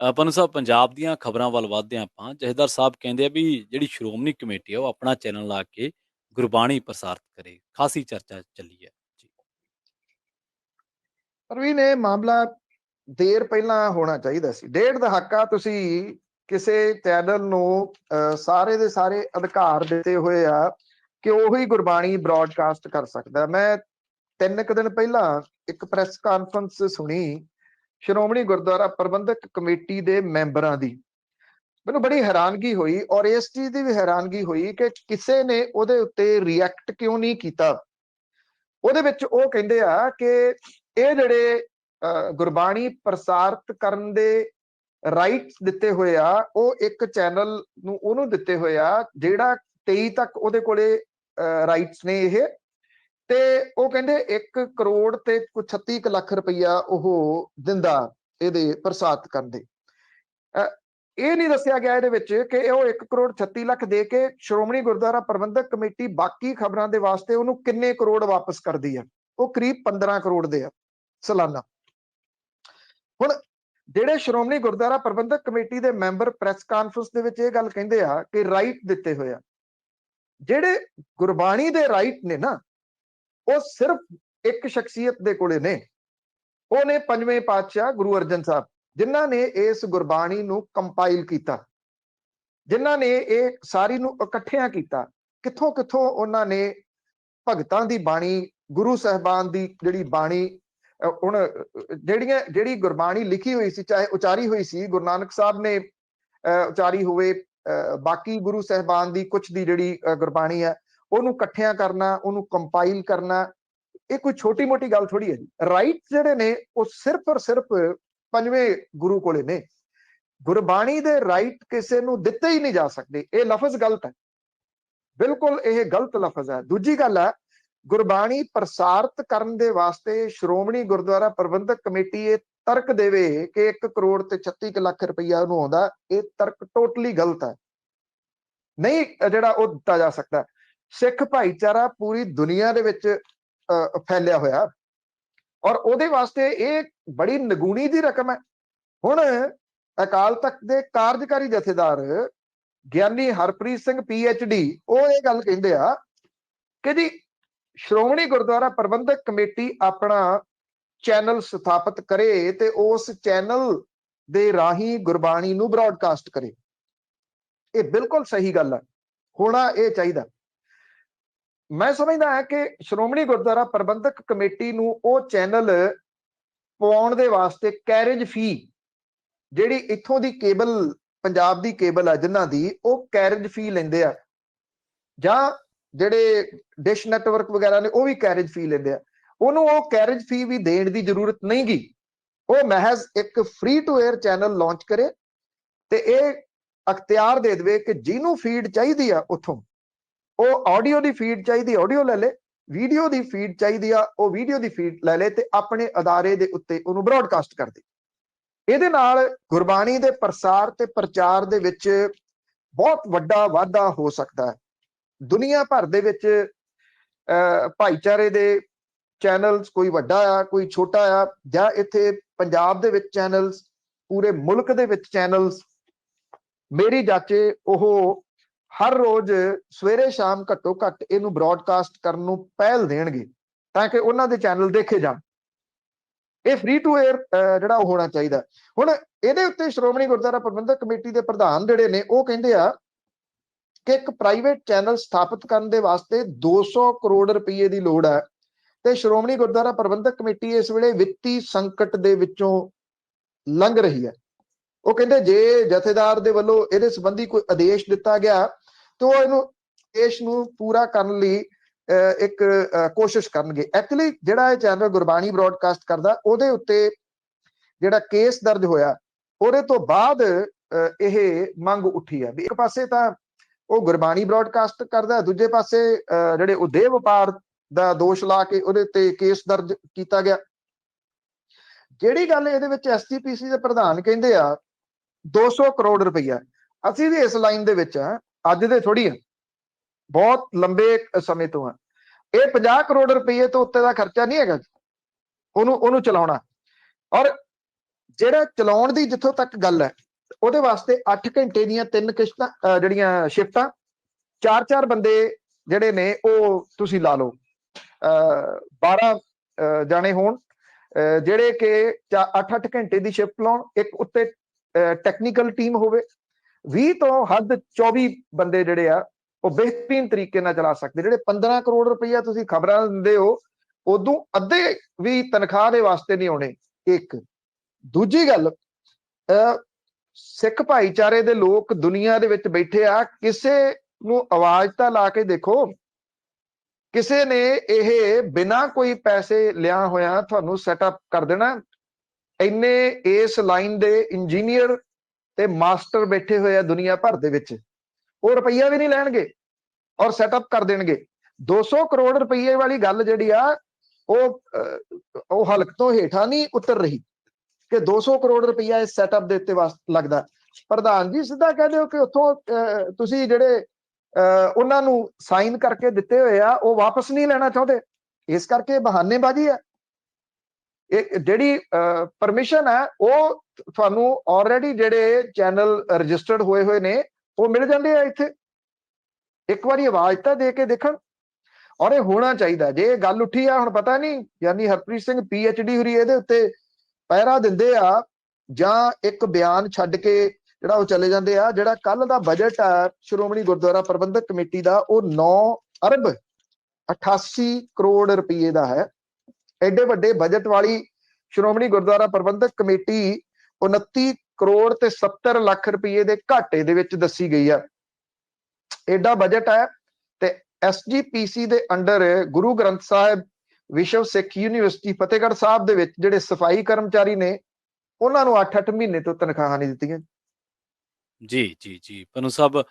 ਪੰਨੂ ਸਾਹਿਬ ਪੰਜਾਬ ਦੀਆਂ ਖਬਰਾਂ ਵੱਲ ਵੱਧਦੇ ਹਾਂ ਆਪਾਂ। ਜਥੇਦਾਰ ਸਾਹਿਬ ਕਹਿੰਦੇ ਆ ਵੀ ਜਿਹੜੀ ਸ਼੍ਰੋਮਣੀ ਕਮੇਟੀ ਆ ਉਹ ਆਪਣਾ ਚੈਨਲ ਲਾ ਕੇ ਗੁਰਬਾਣੀ ਪ੍ਰਸਾਰਿਤ ਕਰੇ। ਖਾਸੀ ਚਰਚਾ ਚੱਲੀ ਹੈ ਜੀ। ਪ੍ਰਵੀਨ, ਇਹ ਮਾਮਲਾ ਦੇਰ ਪਹਿਲਾਂ ਹੋਣਾ ਚਾਹੀਦਾ ਸੀ। ਡੇਢ ਦਹਾਕਾ ਤੁਸੀਂ ਕਿਸੇ ਚੈਨਲ ਨੂੰ ਸਾਰੇ ਦੇ ਸਾਰੇ ਅਧਿਕਾਰ ਦਿੱਤੇ ਹੋਏ ਆ ਕਿ ਉਹੀ ਗੁਰਬਾਣੀ ਬ੍ਰੌਡਕਾਸਟ ਕਰ ਸਕਦਾ। ਮੈਂ 3 ਕੁ ਦਿਨ ਪਹਿਲਾਂ ਇੱਕ ਪ੍ਰੈਸ ਕਾਨਫਰੰਸ ਸੁਣੀ ਸ਼੍ਰੋਮਣੀ ਗੁਰਦੁਆਰਾ ਪ੍ਰਬੰਧਕ ਕਮੇਟੀ ਦੇ ਮੈਂਬਰਾਂ ਦੀ। ਮੈਨੂੰ ਬੜੀ ਹੈਰਾਨਗੀ ਹੋਈ, ਔਰ ਇਸ ਚੀਜ਼ ਦੀ ਵੀ ਹੈਰਾਨਗੀ ਹੋਈ ਕਿ ਕਿਸੇ ਨੇ ਉਹਦੇ ਉੱਤੇ ਰਿਐਕਟ ਕਿਉਂ ਨਹੀਂ ਕੀਤਾ। ਉਹਦੇ ਵਿੱਚ ਉਹ ਕਹਿੰਦੇ ਆ ਕਿ ਇਹ ਜਿਹੜੇ ਗੁਰਬਾਣੀ ਪ੍ਰਸਾਰਿਤ ਕਰਨ ਦੇ ਰਾਈਟਸ ਦਿੱਤੇ ਹੋਏ ਆ ਉਹ ਇੱਕ ਚੈਨਲ ਨੂੰ ਉਹਨੂੰ ਦਿੱਤੇ ਹੋਏ ਆ ਜਿਹੜਾ 23 ਤੱਕ ਉਹਦੇ ਕੋਲੇ ਰਾਈਟਸ ਨੇ ਇਹ। ਤੇ ਉਹ ਕਹਿੰਦੇ 1 ਕਰੋੜ ਤੇ ਕੁਝ 36 ਲੱਖ ਰੁਪਈਆ ਉਹ ਦਿੰਦਾ ਇਹਦੇ ਪ੍ਰਸਾਰਿਤ ਕਰਨ ਦੇ। ਇਹ ਨਹੀਂ ਦੱਸਿਆ ਗਿਆ ਇਹਦੇ ਵਿੱਚ ਕਿ ਉਹ 1 ਕਰੋੜ 36 ਲੱਖ ਦੇ ਕੇ ਸ਼੍ਰੋਮਣੀ ਗੁਰਦੁਆਰਾ ਪ੍ਰਬੰਧਕ ਕਮੇਟੀ ਬਾਕੀ ਖਬਰਾਂ ਦੇ ਵਾਸਤੇ ਉਹਨੂੰ ਕਿੰਨੇ ਕਰੋੜ ਵਾਪਸ ਕਰਦੀ ਆ। ਉਹ ਕਰੀਬ 15 ਕਰੋੜ ਦੇ ਆ ਸਾਲਾਨਾ। ਹੁਣ ਜਿਹੜੇ ਸ਼੍ਰੋਮਣੀ ਗੁਰਦੁਆਰਾ ਪ੍ਰਬੰਧਕ ਕਮੇਟੀ ਦੇ ਮੈਂਬਰ ਪ੍ਰੈਸ ਕਾਨਫਰੰਸ ਦੇ ਵਿੱਚ ਇਹ ਗੱਲ ਕਹਿੰਦੇ ਆ ਕਿ ਰਾਈਟ ਦਿੱਤੇ ਹੋਏ ਆ। ਜਿਹੜੇ ਗੁਰਬਾਣੀ ਦੇ ਰਾਈਟ ਨੇ ਨਾ ਉਹ ਸਿਰਫ ਇੱਕ ਸ਼ਖਸੀਅਤ ਦੇ ਕੋਲੇ ਨੇ। ਉਹ ਨੇ 5ਵੇਂ ਪਾਤਸ਼ਾਹ ਗੁਰੂ ਅਰਜਨ ਸਾਹਿਬ, ਜਿਨ੍ਹਾਂ ਨੇ ਇਸ ਗੁਰਬਾਣੀ ਨੂੰ ਕੰਪਾਈਲ ਕੀਤਾ, ਜਿਨ੍ਹਾਂ ਨੇ ਇਹ ਸਾਰੀ ਨੂੰ ਇਕੱਠਿਆਂ ਕੀਤਾ। ਕਿੱਥੋਂ ਕਿੱਥੋਂ ਉਹਨਾਂ ਨੇ ਭਗਤਾਂ ਦੀ ਬਾਣੀ, ਗੁਰੂ ਸਾਹਿਬਾਨ ਦੀ ਜਿਹੜੀ ਬਾਣੀ, ਹੁਣ ਜਿਹੜੀ ਗੁਰਬਾਣੀ ਲਿਖੀ ਹੋਈ ਸੀ, ਚਾਹੇ ਉਚਾਰੀ ਹੋਈ ਸੀ ਗੁਰੂ ਨਾਨਕ ਸਾਹਿਬ ਨੇ ਉਚਾਰੀ ਹੋਵੇ, ਬਾਕੀ ਗੁਰੂ ਸਾਹਿਬਾਨ ਦੀ ਕੁਛ ਦੀ ਜਿਹੜੀ ਗੁਰਬਾਣੀ ਹੈ ਉਹਨੂੰ ਇਕੱਠਿਆਂ ਕਰਨਾ, ਉਹਨੂੰ ਕੰਪਾਈਲ ਕਰਨਾ, ਇਹ ਕੋਈ ਛੋਟੀ ਮੋਟੀ ਗੱਲ ਥੋੜੀ ਹੈ ਜੀ। ਰਾਈਟ ਜਿਹੜੇ ਨੇ ਉਹ ਸਿਰਫ ਔਰ ਸਿਰਫ 5ਵੇਂ ਗੁਰੂ ਕੋਲੇ ਨੇ। ਗੁਰਬਾਣੀ ਦੇ ਰਾਈਟ ਕਿਸੇ ਨੂੰ ਦਿੱਤੇ ਹੀ ਨਹੀਂ ਜਾ ਸਕਦੇ। ਇਹ ਲਫ਼ਜ਼ ਗਲਤ ਹੈ, ਬਿਲਕੁਲ ਇਹ ਗਲਤ ਲਫ਼ਜ਼ ਹੈ। ਦੂਜੀ ਗੱਲ ਹੈ, ਗੁਰਬਾਣੀ ਪ੍ਰਸਾਰਿਤ ਕਰਨ ਦੇ ਵਾਸਤੇ ਸ਼੍ਰੋਮਣੀ ਗੁਰਦੁਆਰਾ ਪ੍ਰਬੰਧਕ ਕਮੇਟੀ ਇਹ ਤਰਕ ਦੇਵੇ ਕਿ 1 ਕਰੋੜ ਤੇ 36 ਲੱਖ ਰੁਪਈਆ ਉਹਨੂੰ ਆਉਂਦਾ, ਇਹ ਤਰਕ ਟੋਟਲੀ ਗਲਤ ਹੈ। ਨਹੀਂ ਜਿਹੜਾ ਉਹ ਦਿੱਤਾ ਜਾ ਸਕਦਾ। ਸਿੱਖ ਭਾਈਚਾਰਾ ਪੂਰੀ ਦੁਨੀਆ ਦੇ ਵਿੱਚ ਫੈਲਿਆ ਹੋਇਆ, ਔਰ ਉਹਦੇ ਵਾਸਤੇ ਇਹ ਬੜੀ ਨਗੂਣੀ ਦੀ ਰਕਮ ਹੈ। ਹੁਣ ਅਕਾਲ ਤਖਤ ਦੇ ਕਾਰਜਕਾਰੀ ਜਥੇਦਾਰ ਗਿਆਨੀ ਹਰਪ੍ਰੀਤ ਸਿੰਘ PhD ਉਹ ਇਹ ਗੱਲ ਕਹਿੰਦੇ ਆ ਕਿ ਜੀ ਸ਼੍ਰੋਮਣੀ ਗੁਰਦੁਆਰਾ ਪ੍ਰਬੰਧਕ ਕਮੇਟੀ ਆਪਣਾ ਚੈਨਲ ਸਥਾਪਿਤ ਕਰੇ ਤੇ ਉਸ ਚੈਨਲ ਦੇ ਰਾਹੀਂ ਗੁਰਬਾਣੀ ਨੂੰ ਬ੍ਰੌਡਕਾਸਟ ਕਰੇ। ਇਹ ਬਿਲਕੁਲ ਸਹੀ ਗੱਲ ਹੈ, ਹੋਣਾ ਇਹ ਚਾਹੀਦਾ। ਮੈਂ ਸਮਝਦਾ ਹਾਂ ਕਿ ਸ਼੍ਰੋਮਣੀ ਗੁਰਦੁਆਰਾ ਪ੍ਰਬੰਧਕ ਕਮੇਟੀ ਨੂੰ ਉਹ ਚੈਨਲ ਪਵਾਉਣ ਦੇ ਵਾਸਤੇ ਕੈਰੇਜ ਫੀ, ਜਿਹੜੀ ਇੱਥੋਂ ਦੀ ਕੇਬਲ, ਪੰਜਾਬ ਦੀ ਕੇਬਲ ਹੈ ਜਿਨ੍ਹਾਂ ਦੀ, ਉਹ ਕੈਰੇਜ ਫੀ ਲੈਂਦੇ ਆ, ਜਾਂ ਜਿਹੜੇ ਡਿਸ਼ ਨੈਟਵਰਕ ਵਗੈਰਾ ਨੇ ਉਹ ਵੀ ਕੈਰੇਜ ਫੀ ਲੈਂਦੇ ਆ। ਉਹਨੂੰ ਉਹ ਕੈਰੇਜ ਫੀ ਵੀ ਦੇਣ ਦੀ ਜ਼ਰੂਰਤ ਨਹੀਂ ਗੀ। ਉਹ ਮਹਿਜ਼ ਇੱਕ ਫ੍ਰੀ ਟੂ 에ਅਰ ਚੈਨਲ ਲਾਂਚ ਕਰੇ ਤੇ ਇਹ ਅਖਤਿਆਰ ਦੇ ਦੇਵੇ ਕਿ ਜਿਹਨੂੰ ਫੀਡ ਚਾਹੀਦੀ ਆ ਉੱਥੋਂ, ਉਹ ਆਡੀਓ ਦੀ ਫੀਡ ਚਾਹੀਦੀ ਆਡੀਓ ਲੈ ਲੇ, ਵੀਡੀਓ ਦੀ ਫੀਡ ਚਾਹੀਦੀ ਆ ਉਹ ਵੀਡੀਓ ਦੀ ਫੀਡ ਲੈ ਲੇ ਤੇ ਆਪਣੇ ਅਦਾਰੇ ਦੇ ਉੱਤੇ ਉਹਨੂੰ ਬ੍ਰੌਡਕਾਸਟ ਕਰ ਦੇ। ਇਹਦੇ ਨਾਲ ਗੁਰਬਾਣੀ ਦੇ ਪ੍ਰਸਾਰ ਤੇ ਪ੍ਰਚਾਰ ਦੇ ਵਿੱਚ ਬਹੁਤ ਵੱਡਾ ਵਾਧਾ ਹੋ ਸਕਦਾ ਹੈ। ਦੁਨੀਆ ਭਰ ਦੇ ਵਿੱਚ ਭਾਈਚਾਰੇ ਦੇ ਚੈਨਲਸ, ਕੋਈ ਵੱਡਾ ਆ ਕੋਈ ਛੋਟਾ ਆ, ਜਾਂ ਇੱਥੇ ਪੰਜਾਬ ਦੇ ਵਿੱਚ ਚੈਨਲਸ, ਪੂਰੇ ਮੁਲਕ ਦੇ ਵਿੱਚ ਚੈਨਲਸ, ਮੇਰੀ ਜਾਚੇ ਉਹ ਹਰ ਰੋਜ਼ ਸਵੇਰੇ ਸ਼ਾਮ ਘੱਟੋ ਘੱਟ ਇਹਨੂੰ ਬ੍ਰੌਡਕਾਸਟ ਕਰਨ ਨੂੰ ਪਹਿਲ ਦੇਣਗੇ ਤਾਂ ਕਿ ਉਹਨਾਂ ਦੇ ਚੈਨਲ ਦੇਖੇ ਜਾਣ। ਇਹ ਫ੍ਰੀ ਟੂ 에ਅਰ ਜਿਹੜਾ ਉਹ ਹੋਣਾ ਚਾਹੀਦਾ। ਹੁਣ ਇਹਦੇ ਉੱਤੇ ਸ਼੍ਰੋਮਣੀ ਗੁਰਦੁਆਰਾ ਪ੍ਰਬੰਧਕ ਕਮੇਟੀ ਦੇ ਪ੍ਰਧਾਨ ਜਿਹੜੇ ਨੇ ਉਹ ਕਹਿੰਦੇ ਆ ਕਿ ਇੱਕ ਪ੍ਰਾਈਵੇਟ ਚੈਨਲ ਸਥਾਪਿਤ ਕਰਨ ਦੇ ਵਾਸਤੇ 200 ਕਰੋੜ ਰੁਪਏ ਦੀ ਲੋੜ ਹੈ ਤੇ ਸ਼੍ਰੋਮਣੀ ਗੁਰਦੁਆਰਾ ਪ੍ਰਬੰਧਕ ਕਮੇਟੀ ਇਸ ਵੇਲੇ ਵਿੱਤੀ ਸੰਕਟ ਦੇ ਵਿੱਚੋਂ ਲੰਘ ਰਹੀ ਹੈ। ਉਹ ਕਹਿੰਦੇ ਜੇ ਜਥੇਦਾਰ ਦੇ ਵੱਲੋਂ ਇਹਦੇ ਸੰਬੰਧੀ ਕੋਈ ਆਦੇਸ਼ ਦਿੱਤਾ ਗਿਆ ਤਾਂ ਉਹ ਇਹਨੂੰ ਆਦੇਸ਼ ਨੂੰ ਪੂਰਾ ਕਰਨ ਲਈ ਇੱਕ ਕੋਸ਼ਿਸ਼ ਕਰਨਗੇ। ਐਕਚੁਅਲੀ ਜਿਹੜਾ ਇਹ ਚੈਨਲ ਗੁਰਬਾਣੀ ਬ੍ਰੌਡਕਾਸਟ ਕਰਦਾ ਉਹਦੇ ਉੱਤੇ ਜਿਹੜਾ ਕੇਸ ਦਰਜ ਹੋਇਆ ਉਹਦੇ ਤੋਂ ਬਾਅਦ ਇਹ ਮੰਗ ਉੱਠੀ ਹੈ ਵੀ ਇੱਕ ਪਾਸੇ ਤਾਂ ਉਹ ਗੁਰਬਾਣੀ ਬ੍ਰੌਡਕਾਸਟ ਕਰਦਾ, ਦੂਜੇ ਪਾਸੇ ਜਿਹੜੇ ਉਹ ਦੇਹ ਵਪਾਰ ਦਾ ਦੋਸ਼ ਲਾ ਕੇ ਉਹਦੇ ਉੱਤੇ ਕੇਸ ਦਰਜ ਕੀਤਾ ਗਿਆ। ਜਿਹੜੀ ਗੱਲ ਇਹਦੇ ਵਿੱਚ SGPC ਦੇ ਪ੍ਰਧਾਨ ਕਹਿੰਦੇ ਆ 200 ਕਰੋੜ ਰੁਪਈਆ, ਅਸੀਂ ਵੀ ਇਸ ਲਾਈਨ ਦੇ ਵਿੱਚ ਆ, ਅੱਜ ਦੇ ਥੋੜੀ ਆ, ਬਹੁਤ ਲੰਬੇ ਸਮੇਂ ਤੋਂ ਆ। ਇਹ 50 ਕਰੋੜ ਰੁਪਏ ਤੋਂ ਉੱਤੇ ਦਾ ਖਰਚਾ ਨਹੀਂ ਹੈਗਾ ਉਹਨੂੰ ਚਲਾਉਣਾ। ਔਰ ਜਿਹੜਾ ਚਲਾਉਣ ਦੀ ਜਿੱਥੋਂ ਤੱਕ ਗੱਲ ਹੈ, ਉਹਦੇ ਵਾਸਤੇ 8 ਘੰਟੇ ਦੀਆਂ 3 ਕਿਸ਼ਤਾਂ ਜਿਹੜੀਆਂ ਸ਼ਿਫਟਾਂ, 4-4 ਬੰਦੇ ਜਿਹੜੇ ਨੇ ਉਹ ਤੁਸੀਂ ਲਾ ਲਓ 12 ਜਾਣੇ ਹੋਣ, ਜਿਹੜੇ ਕਿ 8-8 ਘੰਟੇ ਦੀ ਸ਼ਿਫਟ ਲਾਉਣ। ਇੱਕ ਉੱਤੇ ਟੈਕਨੀਕਲ ਟੀਮ ਹੋਵੇ, 20 ਤੋਂ ਹੱਦ 24 ਬੰਦੇ ਜਿਹੜੇ ਆ ਉਹ ਬਿਹਤਰੀਨ ਤਰੀਕੇ ਨਾਲ ਚਲਾ ਸਕਦੇ। ਜਿਹੜੇ 15 ਕਰੋੜ ਰੁਪਈਆ ਤੁਸੀਂ ਖਬਰਾਂ ਦਿੰਦੇ ਹੋ, ਉਦੋਂ ਅੱਧੇ ਵੀ ਤਨਖਾਹ ਦੇ ਵਾਸਤੇ ਨਹੀਂ ਆਉਣੇ। ਇੱਕ ਦੂਜੀ ਗੱਲ, ਸਿੱਖ ਭਾਈਚਾਰੇ ਦੇ ਲੋਕ ਦੁਨੀਆ ਦੇ ਵਿੱਚ ਬੈਠੇ ਆ, ਕਿਸੇ ਨੂੰ ਆਵਾਜ਼ ਤਾਂ ਲਾ ਕੇ ਦੇਖੋ, ਕਿਸੇ ਨੇ ਇਹ ਬਿਨਾਂ ਕੋਈ ਪੈਸੇ ਲਿਆ ਹੋਇਆ ਤੁਹਾਨੂੰ ਸੈਟਅਪ ਕਰ ਦੇਣਾ। ਇੰਨੇ ਇਸ ਲਾਈਨ ਦੇ ਇੰਜੀਨੀਅਰ ਤੇ ਮਾਸਟਰ ਬੈਠੇ ਹੋਏ ਆ ਦੁਨੀਆ ਭਰ ਦੇ ਵਿੱਚ, ਉਹ ਰੁਪਈਆ ਵੀ ਨਹੀਂ ਲੈਣਗੇ ਔਰ ਸੈਟਅਪ ਕਰ ਦੇਣਗੇ। 200 ਕਰੋੜ ਰੁਪਈਏ ਵਾਲੀ ਗੱਲ ਜਿਹੜੀ ਆ ਉਹ ਹਲਕ ਤੋਂ ਹੇਠਾਂ ਨਹੀਂ ਉਤਰ ਰਹੀ ਕਿ 200 ਕਰੋੜ ਰੁਪਈਆ ਇਸ ਸੈਟਅਪ ਦੇ ਉੱਤੇ ਲੱਗਦਾ। ਪ੍ਰਧਾਨ ਜੀ ਸਿੱਧਾ ਕਹਿ ਦਿਓ ਕਿ ਉੱਥੋਂ ਤੁਸੀਂ ਜਿਹੜੇ ਉਹਨਾਂ ਨੂੰ ਸਾਈਨ ਕਰਕੇ ਦਿੱਤੇ ਹੋਏ ਆ ਉਹ ਵਾਪਸ ਨਹੀਂ ਲੈਣਾ ਚਾਹੁੰਦੇ, ਇਸ ਕਰਕੇ ਬਹਾਨੇਬਾਜ਼ੀ ਹੈ। ਇਹ ਜਿਹੜੀ ਪਰਮਿਸ਼ਨ ਹੈ ਉਹ ਤੁਹਾਨੂੰ ਆਲਰੇਡੀ ਜਿਹੜੇ ਚੈਨਲ ਰਜਿਸਟਰਡ ਹੋਏ ਨੇ ਉਹ ਮਿਲ ਜਾਂਦੇ ਆ ਇੱਥੇ। ਇੱਕ ਵਾਰੀ ਆਵਾਜ਼ ਤਾਂ ਦੇ ਕੇ ਦੇਖਣ। ਔਰ ਇਹ ਹੋਣਾ ਚਾਹੀਦਾ। ਜੇ ਇਹ ਗੱਲ ਉੱਠੀ ਆ, ਹੁਣ ਪਤਾ ਨਹੀਂ ਯਾਨੀ ਹਰਪ੍ਰੀਤ ਸਿੰਘ PhD ਹੋਰੀ ਇਹਦੇ ਉੱਤੇ ਪਹਿਰਾ ਦਿੰਦੇ ਆ ਜਾਂ ਇੱਕ ਬਿਆਨ ਛੱਡ ਕੇ ਜਿਹੜਾ ਉਹ ਚਲੇ ਜਾਂਦੇ ਆ। ਜਿਹੜਾ ਕੱਲ ਦਾ ਬਜਟ ਆ ਸ਼੍ਰੋਮਣੀ ਗੁਰਦੁਆਰਾ ਪ੍ਰਬੰਧਕ ਕਮੇਟੀ ਦਾ, ਉਹ 9 ਅਰਬ 88 ਕਰੋੜ ਰੁਪਏ ਦਾ ਹੈ। ਐਡੇ ਵੱਡੇ ਬਜਟ ਵਾਲੀ ਸ਼੍ਰੋਮਣੀ ਗੁਰਦੁਆਰਾ ਪ੍ਰਬੰਧਕ ਕਮੇਟੀ 29 ਕਰੋੜ ਤੇ 70 ਲੱਖ ਰੁਪਏ ਦੇ ਘਾਟੇ ਦੇ ਵਿੱਚ ਦੱਸੀ ਗਈ ਆ। ਐਡਾ ਬਜਟ ਹੈ। ਤੇ SGPC ਦੇ ਅੰਡਰ ਗੁਰੂ ਗ੍ਰੰਥ ਸਾਹਿਬ ਵਿਸ਼ਵ ਸਿੱਖ ਯੂਨੀਵਰਸਿਟੀ ਫਤਿਹਗੜ੍ਹ ਸਾਹਿਬ ਦੇ ਵਿੱਚ ਜਿਹੜੇ ਸਫਾਈ ਕਰਮਚਾਰੀ ਨੇ, ਉਹਨਾਂ ਨੂੰ 8-8 ਮਹੀਨੇ ਤੋਂ ਤਨਖਾਹਾਂ ਨਹੀਂ ਦਿੱਤੀਆਂ। ਜੀ ਪੰਨੂ ਸਾਹਿਬ,